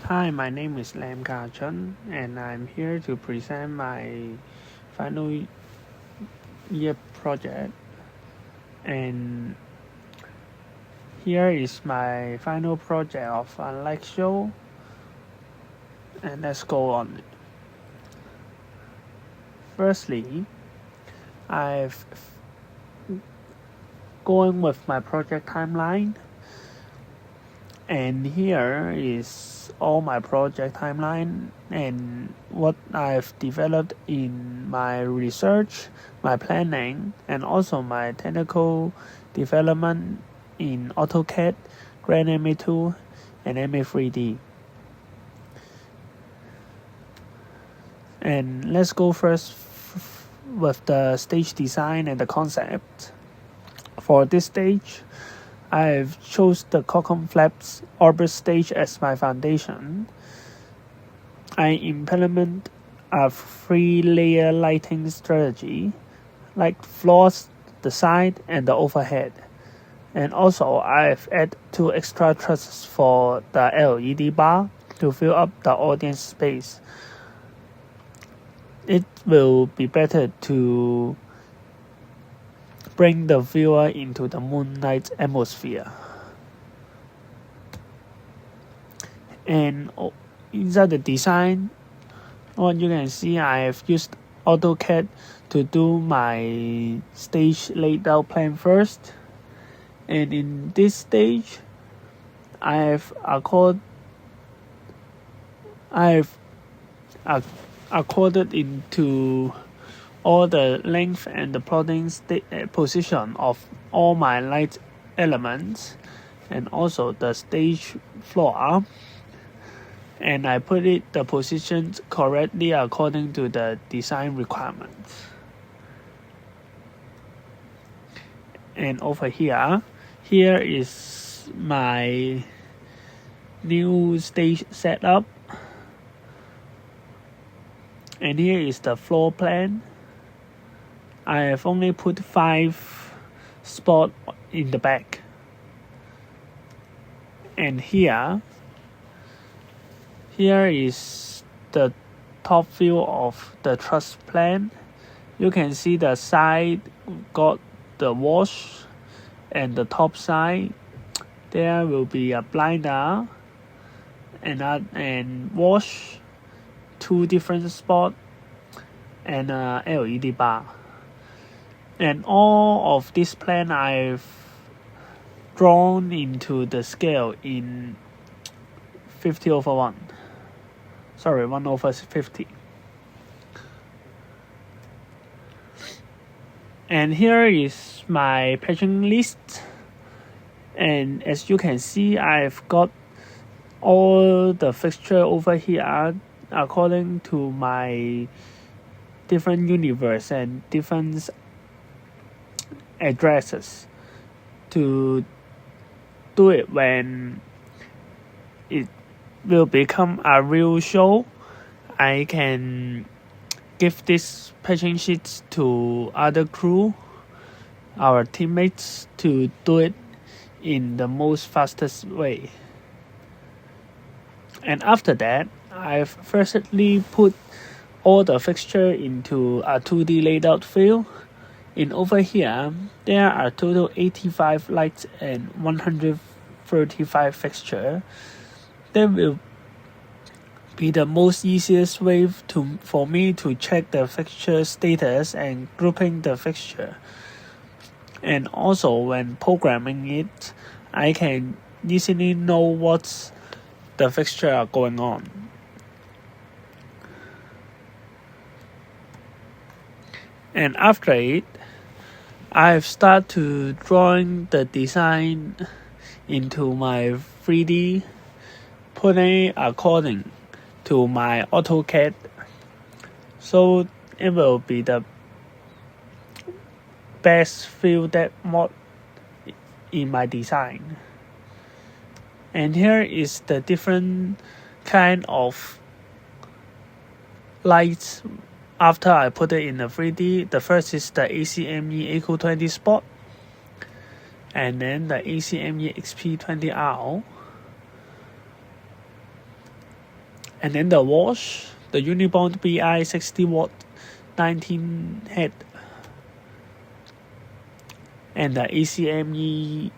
Hi, my name is LamKaTsun, and I'm here to present my final year project. And here is my final project of Unlike Show, and let's go on. Firstly, I've going with my project timeline. And here is all my project timeline and what I've developed in my research, my planning, and also my technical development in AutoCAD, Grand MA2, and MA3D. And let's go first with the stage design and the concept. For this stage, I've chose the Qualcomm Flaps orbit stage as my foundation. I implement a 3-layer lighting strategy, like floors, the side, and the overhead. And also, I've added 2 extra trusses for the LED bar to fill up the audience space. It will be better to bring the viewer into the moonlight atmosphere. And inside the design, what you can see, I have used AutoCAD to do my stage layout plan first. And in this stage, I've accorded into all the length and the plotting position of all my light elements and also the stage floor, and I put the positions correctly according to the design requirements. And over here is my new stage setup, and here is the floor plan. I have only put 5 spots in the back. And here is the top view of the truss plan. You can see the side got the wash, and the top side there will be a blinder and wash, 2 different spots, and a LED bar. And all of this plan I've drawn into the scale in 50/1. Sorry, 1/50. And here is my patching list. And as you can see, I've got all the fixture over here according to my different universe and different addresses to do it when it will become a real show. I can give this patching sheets to other crew, our teammates, to do it in the most fastest way. And after that, I've firstly put all the fixture into a 2D layout field. In over here, there are total 85 lights and 135 fixture. That will be the most easiest way for me to check the fixture status and grouping the fixture. And also when programming it, I can easily know what's the fixture are going on. And after it, I've started to drawing the design into my 3D, putting according to my AutoCAD, so it will be the best feel that mod in my design. And here is the different kind of lights after I put it in the 3D. The first is the ACME A-20 Spot, and then the ACME XP20R, And then the wash, the Unibond BI 60 watt 19 head, and the ACME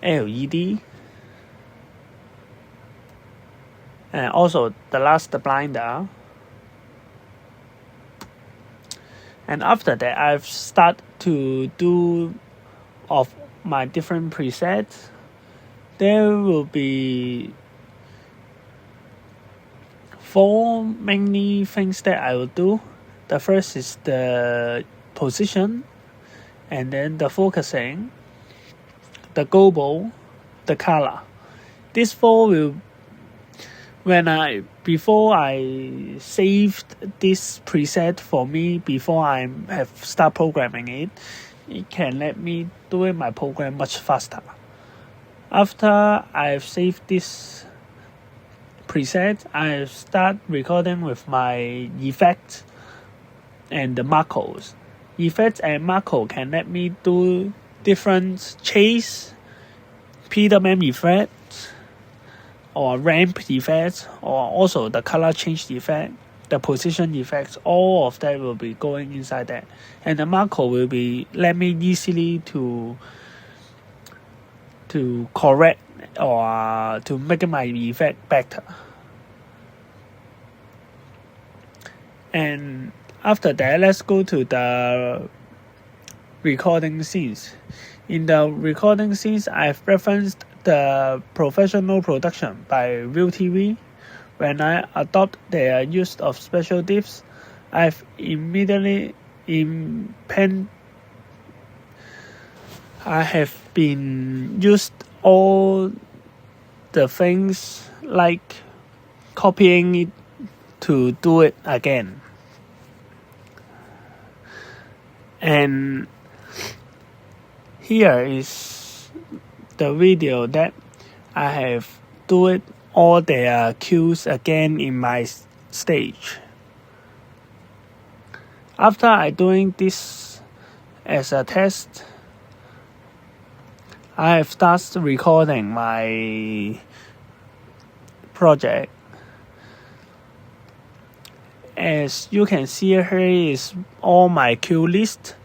LED, and also the last blinder. And after that, I've started to do of my different presets. There will be 4 mainly things that I will do. The first is the position, and then the focusing, the global, the color. These 4 will, before I saved this preset for me, before I have start programming it, it can let me do my program much faster. After I've saved this preset, I start recording with my effects and the macros. Effects and macro can let me do different chase, PWM effects, or ramp effects, or also the color change effect, the position effects. All of that will be going inside that, and the macro will be let me easily to correct or to make my effect better. And after that, let's go to the recording scenes. In the recording scenes, I've referenced the professional production by Real TV. When I adopt their use of special dips, I've immediately I have been used all the things like copying it to do it again. And here is the video that I have do it all their cues again in my stage. After I doing this as a test, I have started recording my project. As you can see, here is all my cue list.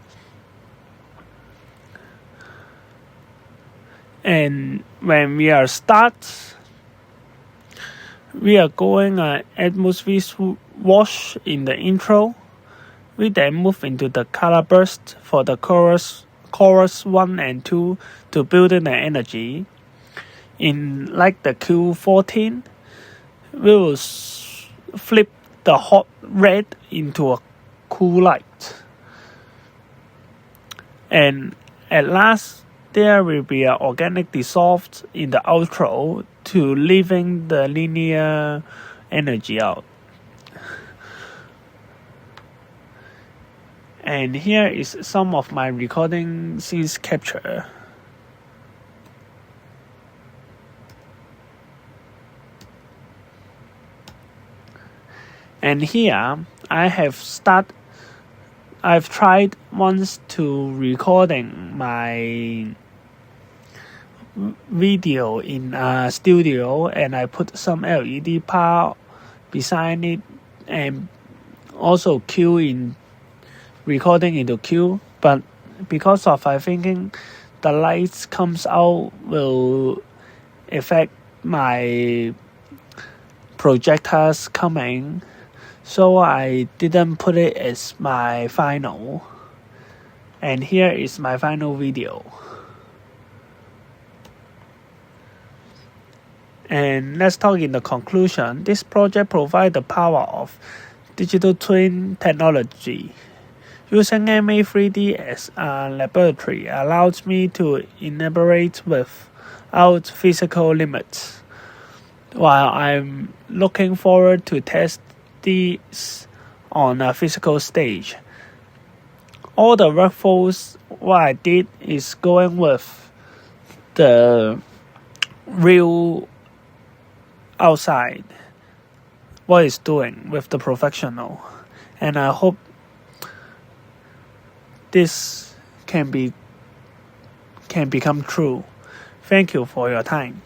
And when we are we are going an atmosphere wash in the intro. We then move into the color burst for the chorus 1 and 2 to build in the energy. In like the Q14, we will flip the hot red into a cool light. And at last, there will be an organic dissolved in the outro to leaving the linear energy out. And here is some of my recording scenes capture. And here I've tried once to recording my video in a studio, and I put some LED power beside it and also cue in recording into cue, but because of I thinking the lights comes out will affect my projectors coming, so I didn't put it as my final. And here is my final video. And let's talk in the conclusion. This project provides the power of digital twin technology. Using MA3D as a laboratory allows me to elaborate without physical limits, while I'm looking forward to test these on a physical stage. All the workflows what I did is going with the real outside what it's doing with the professional, and I hope this can become true. Thank you for your time.